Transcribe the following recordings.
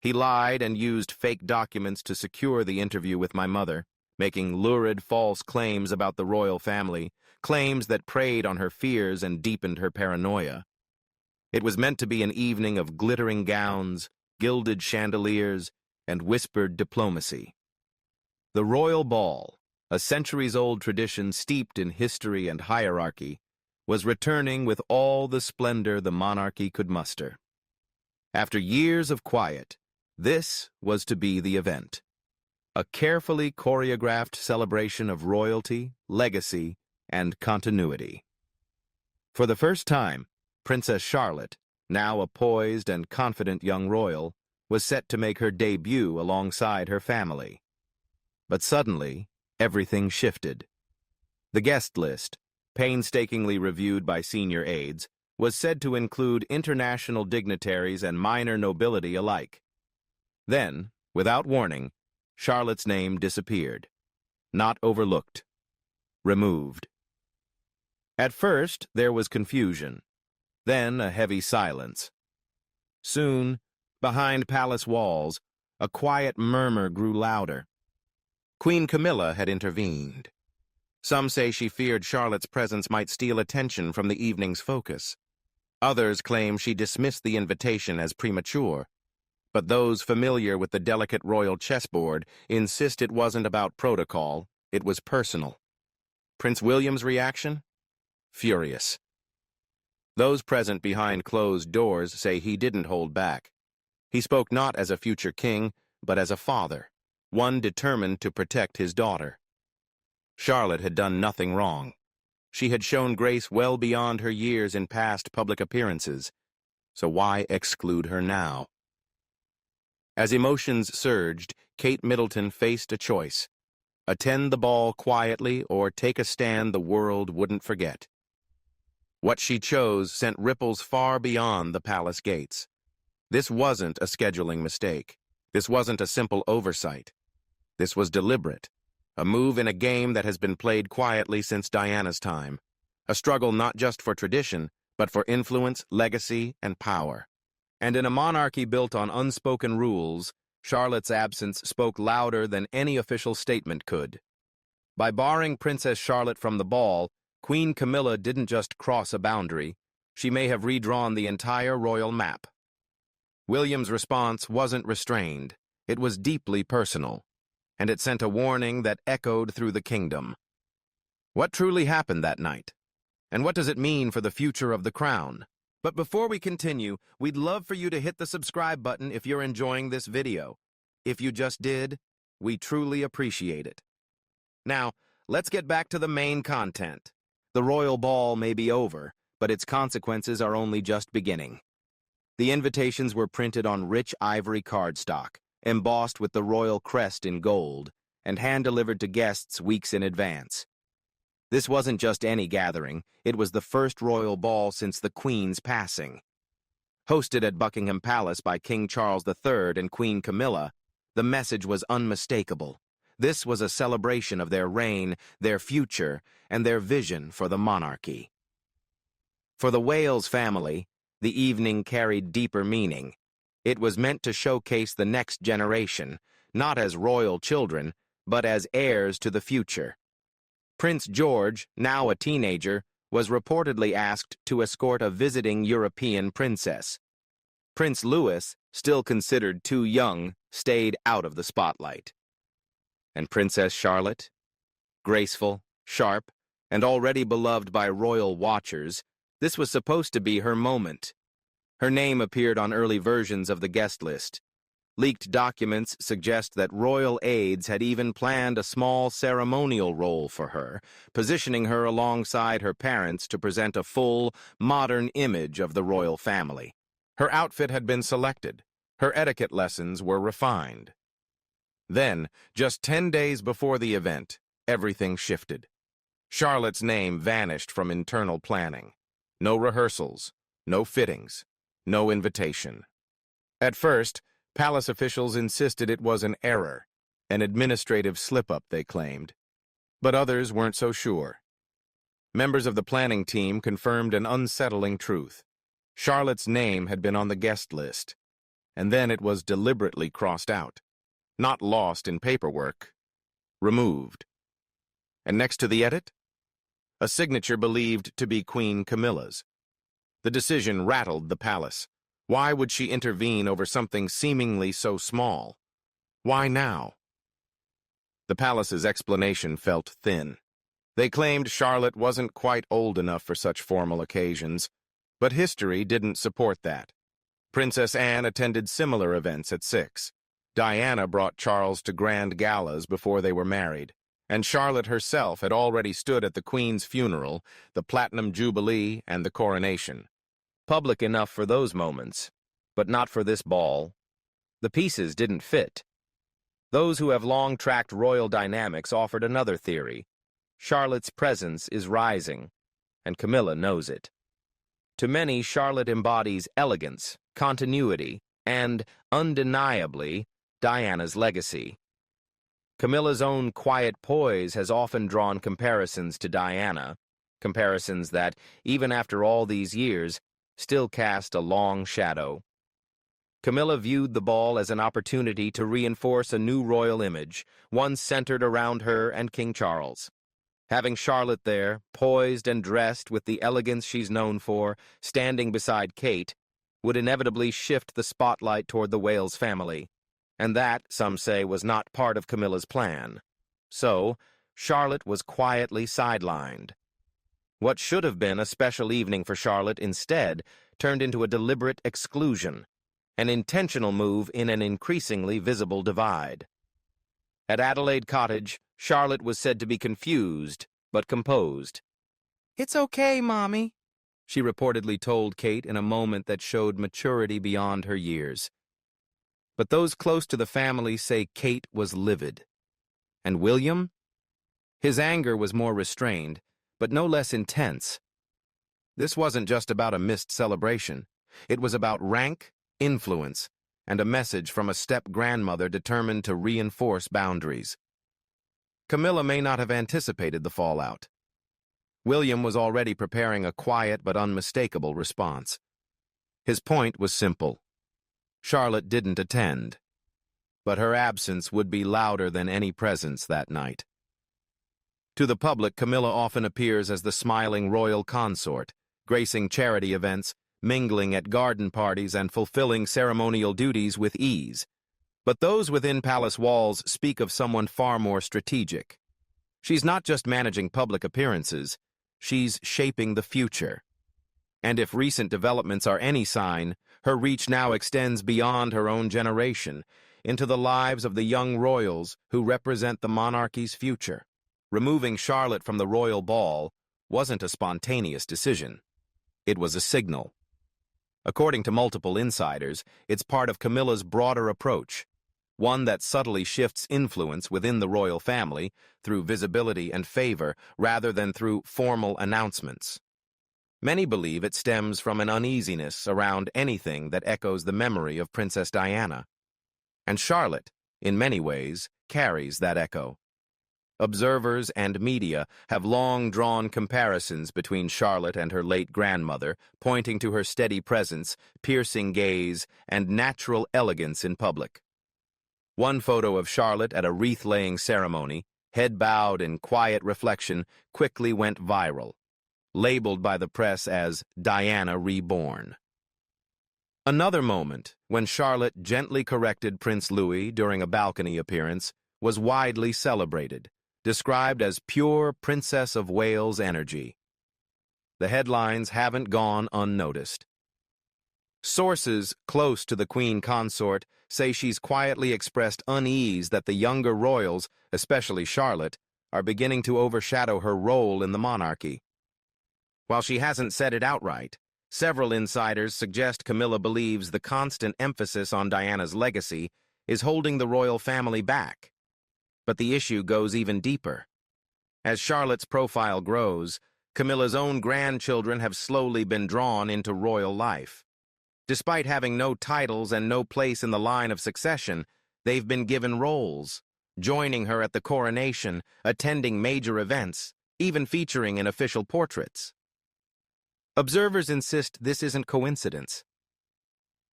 He lied and used fake documents to secure the interview with my mother, making lurid false claims about the royal family, claims that preyed on her fears and deepened her paranoia. It was meant to be an evening of glittering gowns, gilded chandeliers, and whispered diplomacy. The royal ball, a centuries-old tradition steeped in history and hierarchy, was returning with all the splendor the monarchy could muster. After years of quiet, this was to be the event. A carefully choreographed celebration of royalty, legacy, and continuity. For the first time, Princess Charlotte, now a poised and confident young royal, was set to make her debut alongside her family. But suddenly, everything shifted. The guest list, painstakingly reviewed by senior aides, was said to include international dignitaries and minor nobility alike. Then, without warning, Charlotte's name disappeared. Not overlooked. Removed. At first, there was confusion. Then a heavy silence. Soon, behind palace walls, a quiet murmur grew louder. Queen Camilla had intervened. Some say she feared Charlotte's presence might steal attention from the evening's focus. Others claim she dismissed the invitation as premature. But those familiar with the delicate royal chessboard insist it wasn't about protocol, it was personal. Prince William's reaction? Furious. Those present behind closed doors say he didn't hold back. He spoke not as a future king, but as a father, one determined to protect his daughter. Charlotte had done nothing wrong. She had shown grace well beyond her years in past public appearances, so why exclude her now? As emotions surged, Kate Middleton faced a choice: attend the ball quietly or take a stand the world wouldn't forget. What she chose sent ripples far beyond the palace gates. This wasn't a scheduling mistake. This wasn't a simple oversight. This was deliberate, a move in a game that has been played quietly since Diana's time, a struggle not just for tradition, but for influence, legacy, and power. And in a monarchy built on unspoken rules, Charlotte's absence spoke louder than any official statement could. By barring Princess Charlotte from the ball, Queen Camilla didn't just cross a boundary, she may have redrawn the entire royal map. William's response wasn't restrained, it was deeply personal, and it sent a warning that echoed through the kingdom. What truly happened that night? And what does it mean for the future of the crown? But before we continue, we'd love for you to hit the subscribe button if you're enjoying this video. If you just did, we truly appreciate it. Now, let's get back to the main content. The royal ball may be over, but its consequences are only just beginning. The invitations were printed on rich ivory cardstock, embossed with the royal crest in gold, and hand-delivered to guests weeks in advance. This wasn't just any gathering, it was the first royal ball since the Queen's passing. Hosted at Buckingham Palace by King Charles III and Queen Camilla, the message was unmistakable. This was a celebration of their reign, their future, and their vision for the monarchy. For the Wales family, the evening carried deeper meaning. It was meant to showcase the next generation, not as royal children, but as heirs to the future. Prince George, now a teenager, was reportedly asked to escort a visiting European princess. Prince Louis, still considered too young, stayed out of the spotlight. And Princess Charlotte? Graceful, sharp, and already beloved by royal watchers, this was supposed to be her moment. Her name appeared on early versions of the guest list. Leaked documents suggest that royal aides had even planned a small ceremonial role for her, positioning her alongside her parents to present a full, modern image of the royal family. Her outfit had been selected. Her etiquette lessons were refined. Then, just 10 days before the event, everything shifted. Charlotte's name vanished from internal planning. No rehearsals, no fittings, no invitation. At first, palace officials insisted it was an error, an administrative slip-up, they claimed. But others weren't so sure. Members of the planning team confirmed an unsettling truth. Charlotte's name had been on the guest list, and then it was deliberately crossed out. Not lost in paperwork. Removed. And next to the edit? A signature believed to be Queen Camilla's. The decision rattled the palace. Why would she intervene over something seemingly so small? Why now? The palace's explanation felt thin. They claimed Charlotte wasn't quite old enough for such formal occasions, but history didn't support that. Princess Anne attended similar events at 6. Diana brought Charles to grand galas before they were married, and Charlotte herself had already stood at the Queen's funeral, the Platinum Jubilee, and the coronation. Public enough for those moments, but not for this ball. The pieces didn't fit. Those who have long tracked royal dynamics offered another theory. Charlotte's presence is rising, and Camilla knows it. To many, Charlotte embodies elegance, continuity, and, undeniably, Diana's legacy. Camilla's own quiet poise has often drawn comparisons to Diana, comparisons that, even after all these years, still cast a long shadow. Camilla viewed the ball as an opportunity to reinforce a new royal image, one centered around her and King Charles. Having Charlotte there, poised and dressed with the elegance she's known for, standing beside Kate, would inevitably shift the spotlight toward the Wales family. And that, some say, was not part of Camilla's plan. So, Charlotte was quietly sidelined. What should have been a special evening for Charlotte instead turned into a deliberate exclusion, an intentional move in an increasingly visible divide. At Adelaide Cottage, Charlotte was said to be confused, but composed. "It's okay, Mommy," she reportedly told Kate in a moment that showed maturity beyond her years. But those close to the family say Kate was livid. And William? His anger was more restrained, but no less intense. This wasn't just about a missed celebration. It was about rank, influence, and a message from a step-grandmother determined to reinforce boundaries. Camilla may not have anticipated the fallout. William was already preparing a quiet but unmistakable response. His point was simple. Charlotte didn't attend, but her absence would be louder than any presence that night. To the public, Camilla often appears as the smiling royal consort, gracing charity events, mingling at garden parties, and fulfilling ceremonial duties with ease. But those within palace walls speak of someone far more strategic. She's not just managing public appearances, she's shaping the future. And if recent developments are any sign, her reach now extends beyond her own generation, into the lives of the young royals who represent the monarchy's future. Removing Charlotte from the royal ball wasn't a spontaneous decision. It was a signal. According to multiple insiders, it's part of Camilla's broader approach, one that subtly shifts influence within the royal family through visibility and favor rather than through formal announcements. Many believe it stems from an uneasiness around anything that echoes the memory of Princess Diana. And Charlotte, in many ways, carries that echo. Observers and media have long drawn comparisons between Charlotte and her late grandmother, pointing to her steady presence, piercing gaze, and natural elegance in public. One photo of Charlotte at a wreath-laying ceremony, head bowed in quiet reflection, quickly went viral, labeled by the press as Diana Reborn. Another moment, when Charlotte gently corrected Prince Louis during a balcony appearance, was widely celebrated, described as pure Princess of Wales energy. The headlines haven't gone unnoticed. Sources close to the Queen Consort say she's quietly expressed unease that the younger royals, especially Charlotte, are beginning to overshadow her role in the monarchy. While she hasn't said it outright, several insiders suggest Camilla believes the constant emphasis on Diana's legacy is holding the royal family back. But the issue goes even deeper. As Charlotte's profile grows, Camilla's own grandchildren have slowly been drawn into royal life. Despite having no titles and no place in the line of succession, they've been given roles, joining her at the coronation, attending major events, even featuring in official portraits. Observers insist this isn't coincidence.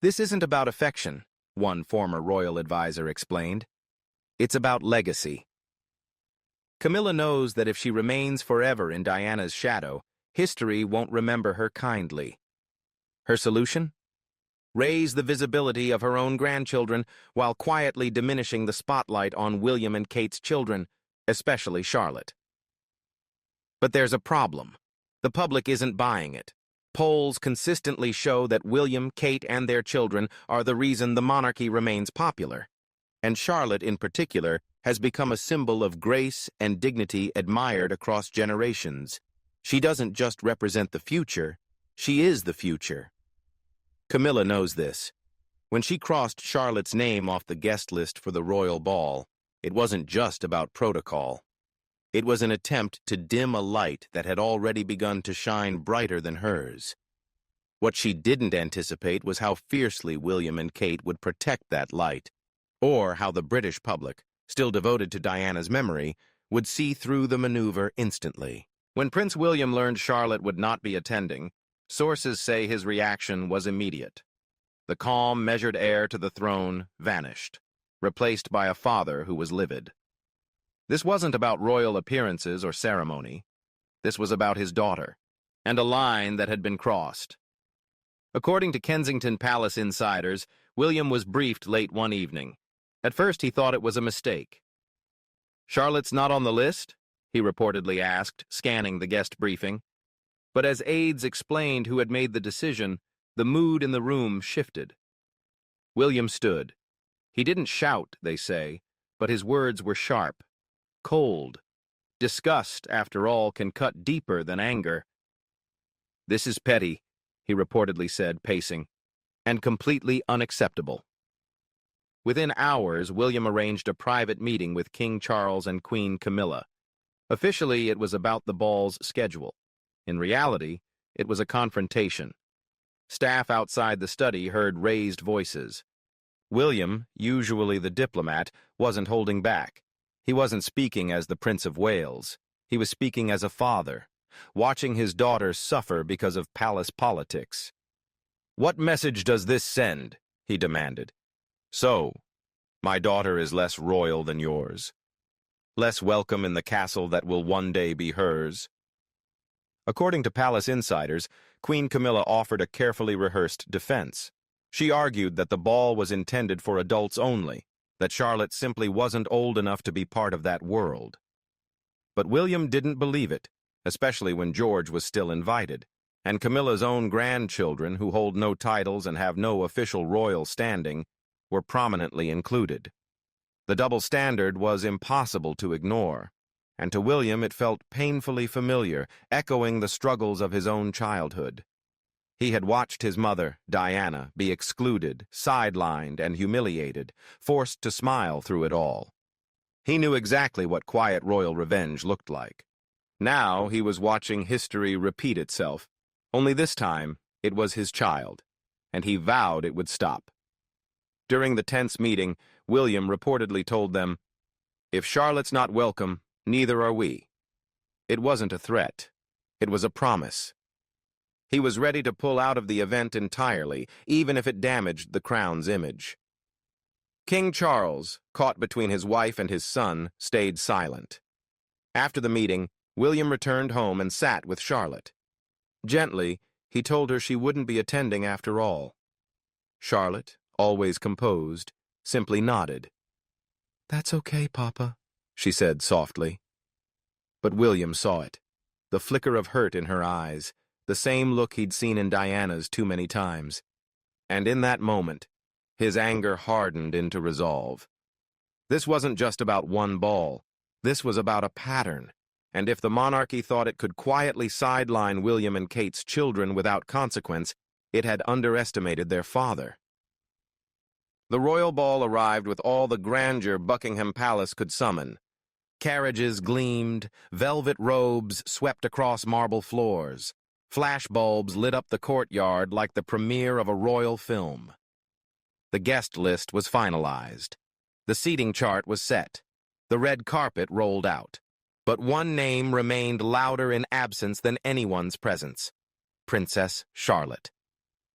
This isn't about affection, one former royal advisor explained. It's about legacy. Camilla knows that if she remains forever in Diana's shadow, history won't remember her kindly. Her solution? Raise the visibility of her own grandchildren while quietly diminishing the spotlight on William and Kate's children, especially Charlotte. But there's a problem. The public isn't buying it. Polls consistently show that William, Kate, and their children are the reason the monarchy remains popular. And Charlotte, in particular, has become a symbol of grace and dignity admired across generations. She doesn't just represent the future, she is the future. Camilla knows this. When she crossed Charlotte's name off the guest list for the royal ball, it wasn't just about protocol. It was an attempt to dim a light that had already begun to shine brighter than hers. What she didn't anticipate was how fiercely William and Kate would protect that light, or how the British public, still devoted to Diana's memory, would see through the maneuver instantly. When Prince William learned Charlotte would not be attending, sources say his reaction was immediate. The calm, measured heir to the throne vanished, replaced by a father who was livid. This wasn't about royal appearances or ceremony. This was about his daughter, and a line that had been crossed. According to Kensington Palace insiders, William was briefed late one evening. At first he thought it was a mistake. "Charlotte's not on the list?" he reportedly asked, scanning the guest briefing. But as aides explained who had made the decision, the mood in the room shifted. William stood. He didn't shout, they say, but his words were sharp, cold. Disgust, after all, can cut deeper than anger. "This is petty," he reportedly said, pacing, "and completely unacceptable." Within hours, William arranged a private meeting with King Charles and Queen Camilla. Officially, it was about the ball's schedule. In reality, it was a confrontation. Staff outside the study heard raised voices. William, usually the diplomat, wasn't holding back. He wasn't speaking as the Prince of Wales. He was speaking as a father, watching his daughter suffer because of palace politics. "What message does this send?" he demanded. "So, my daughter is less royal than yours. Less welcome in the castle that will one day be hers." According to palace insiders, Queen Camilla offered a carefully rehearsed defense. She argued that the ball was intended for adults only, that Charlotte simply wasn't old enough to be part of that world. But William didn't believe it, especially when George was still invited, and Camilla's own grandchildren, who hold no titles and have no official royal standing, were prominently included. The double standard was impossible to ignore, and to William it felt painfully familiar, echoing the struggles of his own childhood. He had watched his mother, Diana, be excluded, sidelined, and humiliated, forced to smile through it all. He knew exactly what quiet royal revenge looked like. Now he was watching history repeat itself, only this time it was his child, and he vowed it would stop. During the tense meeting, William reportedly told them, "If Charlotte's not welcome, neither are we." It wasn't a threat. It was a promise. He was ready to pull out of the event entirely, even if it damaged the crown's image. King Charles, caught between his wife and his son, stayed silent. After the meeting, William returned home and sat with Charlotte. Gently, he told her she wouldn't be attending after all. Charlotte, always composed, simply nodded. "That's okay, Papa," she said softly. But William saw it, the flicker of hurt in her eyes, the same look he'd seen in Diana's too many times. And in that moment, his anger hardened into resolve. This wasn't just about one ball. This was about a pattern. And if the monarchy thought it could quietly sideline William and Kate's children without consequence, it had underestimated their father. The royal ball arrived with all the grandeur Buckingham Palace could summon. Carriages gleamed, velvet robes swept across marble floors. Flashbulbs lit up the courtyard like the premiere of a royal film. The guest list was finalized. The seating chart was set. The red carpet rolled out. But one name remained louder in absence than anyone's presence: Princess Charlotte.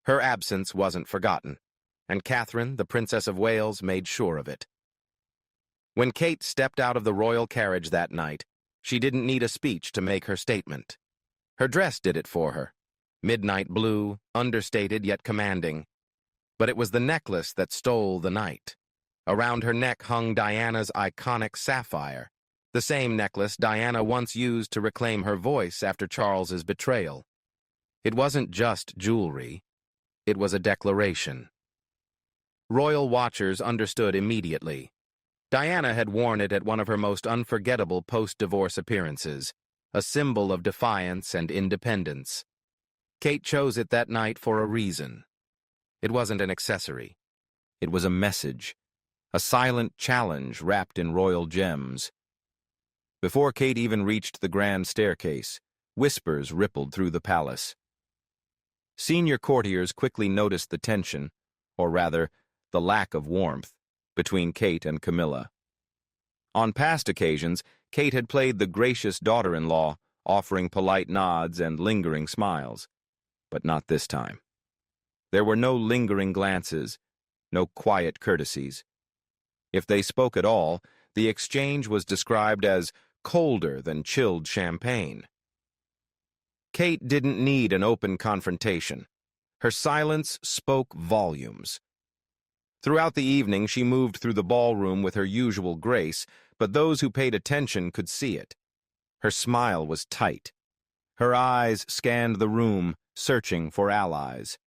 Her absence wasn't forgotten, and Catherine, the Princess of Wales, made sure of it. When Kate stepped out of the royal carriage that night, she didn't need a speech to make her statement. Her dress did it for her. Midnight blue, understated yet commanding. But it was the necklace that stole the night. Around her neck hung Diana's iconic sapphire, the same necklace Diana once used to reclaim her voice after Charles's betrayal. It wasn't just jewelry. It was a declaration. Royal watchers understood immediately. Diana had worn it at one of her most unforgettable post-divorce appearances, a symbol of defiance and independence. Kate chose it that night for a reason. It wasn't an accessory. It was a message, a silent challenge wrapped in royal gems. Before Kate even reached the grand staircase, whispers rippled through the palace. Senior courtiers quickly noticed the tension, or rather, the lack of warmth, between Kate and Camilla. On past occasions, Kate had played the gracious daughter-in-law, offering polite nods and lingering smiles. But not this time. There were no lingering glances, no quiet courtesies. If they spoke at all, the exchange was described as colder than chilled champagne. Kate didn't need an open confrontation. Her silence spoke volumes. Throughout the evening, she moved through the ballroom with her usual grace, but those who paid attention could see it. Her smile was tight. Her eyes scanned the room, searching for allies.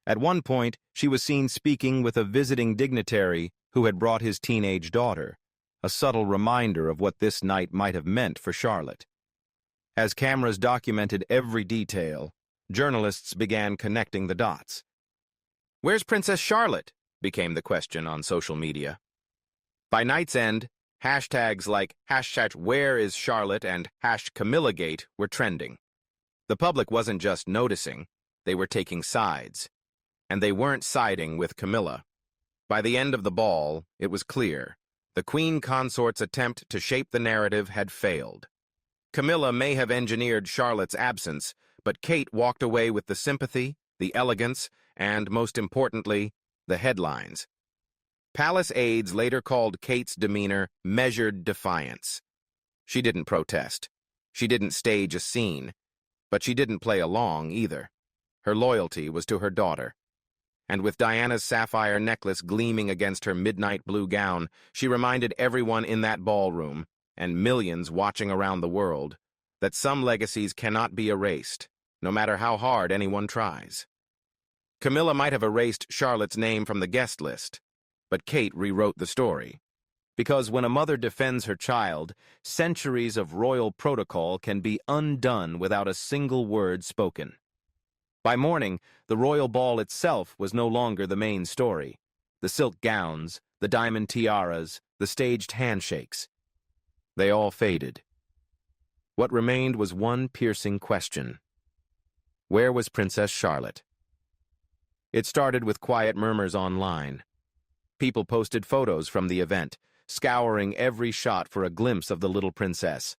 At one point, she was seen speaking with a visiting dignitary who had brought his teenage daughter, a subtle reminder of what this night might have meant for Charlotte. As cameras documented every detail, journalists began connecting the dots. "Where's Princess Charlotte?" became the question on social media. By night's end, hashtags like #WhereIsCharlotte and #CamillaGate were trending. The public wasn't just noticing, they were taking sides. And they weren't siding with Camilla. By the end of the ball, it was clear. The Queen Consort's attempt to shape the narrative had failed. Camilla may have engineered Charlotte's absence, but Kate walked away with the sympathy, the elegance, and, most importantly, the headlines. Palace aides later called Kate's demeanor measured defiance. She didn't protest. She didn't stage a scene. But she didn't play along either. Her loyalty was to her daughter. And with Diana's sapphire necklace gleaming against her midnight blue gown, she reminded everyone in that ballroom, and millions watching around the world, that some legacies cannot be erased, no matter how hard anyone tries. Camilla might have erased Charlotte's name from the guest list, but Kate rewrote the story. Because when a mother defends her child, centuries of royal protocol can be undone without a single word spoken. By morning, the royal ball itself was no longer the main story. The silk gowns, the diamond tiaras, the staged handshakes. They all faded. What remained was one piercing question. Where was Princess Charlotte? It started with quiet murmurs online. People posted photos from the event, scouring every shot for a glimpse of the little princess.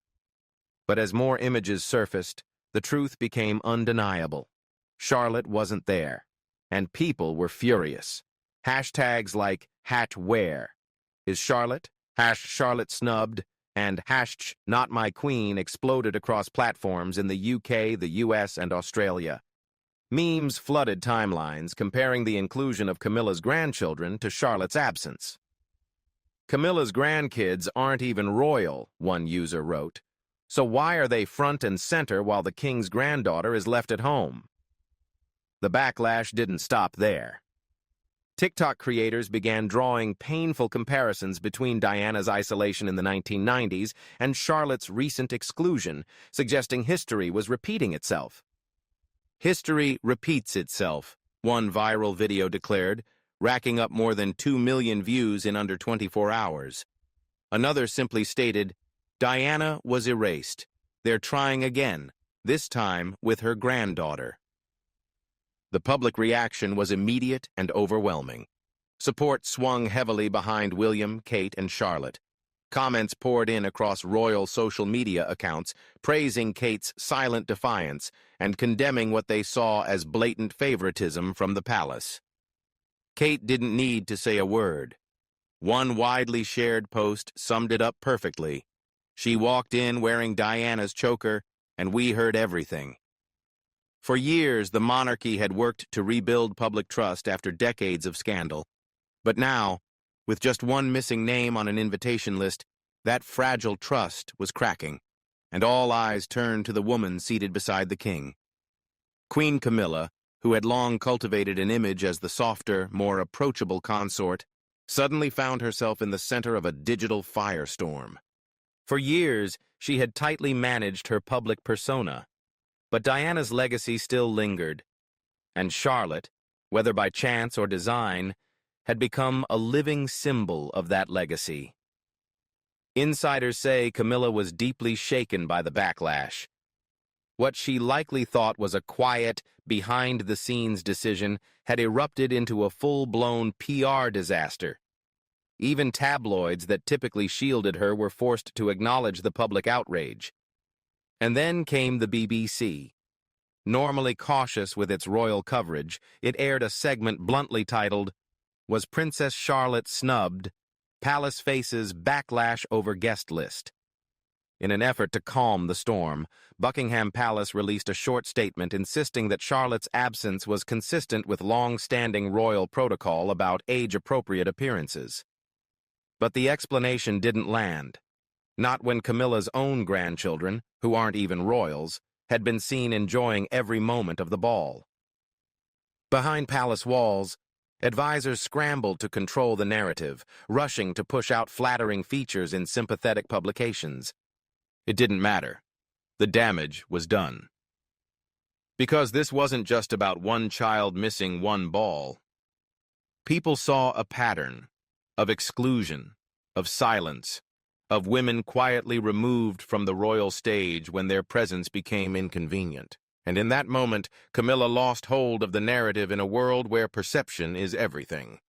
But as more images surfaced, the truth became undeniable. Charlotte wasn't there, and people were furious. Hashtags like #where is Charlotte, #Charlotte snubbed, and #not my queen exploded across platforms in the UK, the US, and Australia. Memes flooded timelines comparing the inclusion of Camilla's grandchildren to Charlotte's absence. Camilla's grandkids aren't even royal, one user wrote. So why are they front and center while the king's granddaughter is left at home? The backlash didn't stop there. TikTok creators began drawing painful comparisons between Diana's isolation in the 1990s and Charlotte's recent exclusion, suggesting history was repeating itself. History repeats itself, one viral video declared, racking up more than 2 million views in under 24 hours. Another simply stated, Diana was erased. They're trying again, this time with her granddaughter. The public reaction was immediate and overwhelming. Support swung heavily behind William, Kate, and Charlotte. Comments poured in across royal social media accounts, praising Kate's silent defiance and condemning what they saw as blatant favoritism from the palace. Kate didn't need to say a word. One widely shared post summed it up perfectly. She walked in wearing Diana's choker, and we heard everything. For years, the monarchy had worked to rebuild public trust after decades of scandal. But now, with just one missing name on an invitation list, that fragile trust was cracking, and all eyes turned to the woman seated beside the king. Queen Camilla, who had long cultivated an image as the softer, more approachable consort, suddenly found herself in the center of a digital firestorm. For years, she had tightly managed her public persona, but Diana's legacy still lingered, and Charlotte, whether by chance or design, had become a living symbol of that legacy. Insiders say Camilla was deeply shaken by the backlash. What she likely thought was a quiet, behind-the-scenes decision had erupted into a full-blown PR disaster. Even tabloids that typically shielded her were forced to acknowledge the public outrage. And then came the BBC. Normally cautious with its royal coverage, it aired a segment bluntly titled, "Was Princess Charlotte Snubbed? Palace Faces Backlash Over Guest List." In an effort to calm the storm, Buckingham Palace released a short statement insisting that Charlotte's absence was consistent with long-standing royal protocol about age-appropriate appearances. But the explanation didn't land. Not when Camilla's own grandchildren, who aren't even royals, had been seen enjoying every moment of the ball. Behind palace walls, advisors scrambled to control the narrative, rushing to push out flattering features in sympathetic publications. It didn't matter. The damage was done. Because this wasn't just about one child missing one ball. People saw a pattern of exclusion, of silence, of women quietly removed from the royal stage when their presence became inconvenient. And in that moment, Camilla lost hold of the narrative in a world where perception is everything.